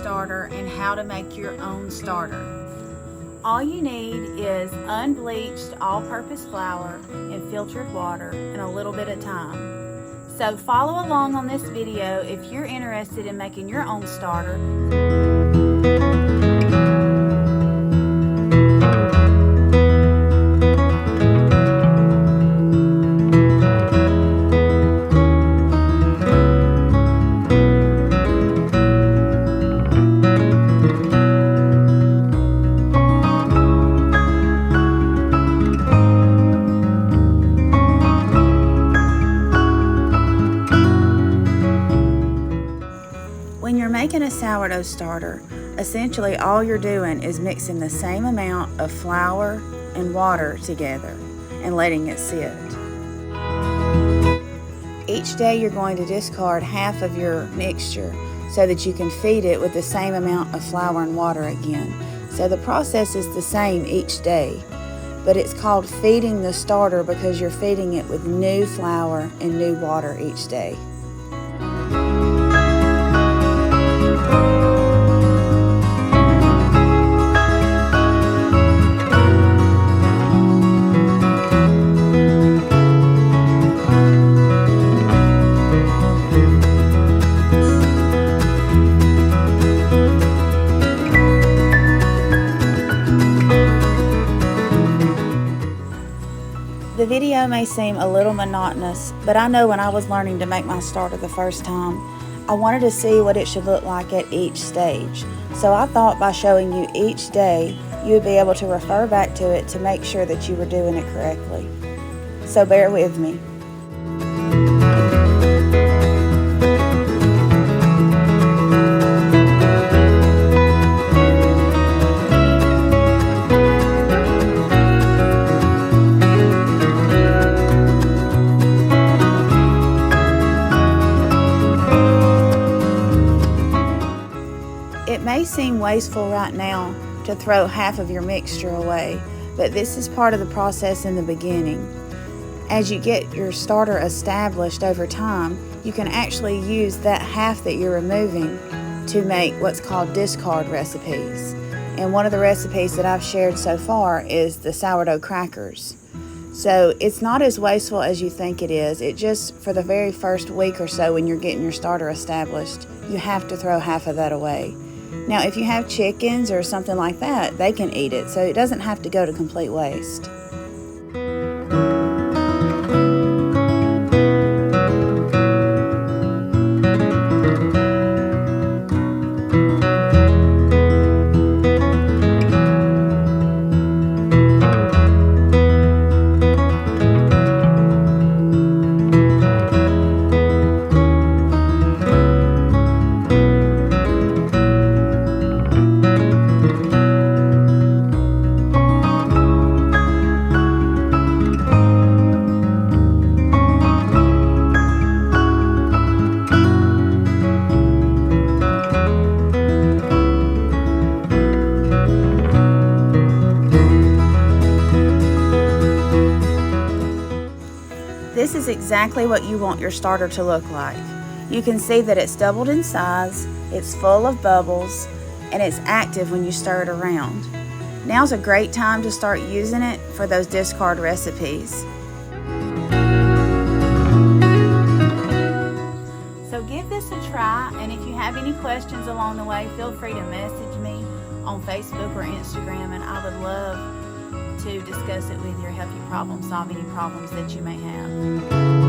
starter and how to make your own starter. All you need is unbleached all-purpose flour and filtered water and a little bit of thyme. So follow along on this video if you're interested in making your own starter. When you're making a sourdough starter, essentially all you're doing is mixing the same amount of flour and water together and letting it sit. Each day you're going to discard half of your mixture so that you can feed it with the same amount of flour and water again. So the process is the same each day, but it's called feeding the starter because you're feeding it with new flour and new water each day. The video may seem a little monotonous, but I know when I was learning to make my starter the first time, I wanted to see what it should look like at each stage. So I thought by showing you each day, you would be able to refer back to it to make sure that you were doing it correctly. So bear with me. It may seem wasteful right now to throw half of your mixture away, but this is part of the process in the beginning. As you get your starter established over time, you can actually use that half that you're removing to make what's called discard recipes. And one of the recipes that I've shared so far is the sourdough crackers. So it's not as wasteful as you think it is. It just, for the very first week or so when you're getting your starter established, you have to throw half of that away. Now, if you have chickens or something like that, they can eat it, so it doesn't have to go to complete waste. This is exactly what you want your starter to look like. You can see that it's doubled in size, it's full of bubbles, and it's active when you stir it around. Now's a great time to start using it for those discard recipes. So give this a try, and if you have any questions along the way, feel free to message me on Facebook or Instagram, and I would love to discuss it with you or help you problem solve any problems that you may have.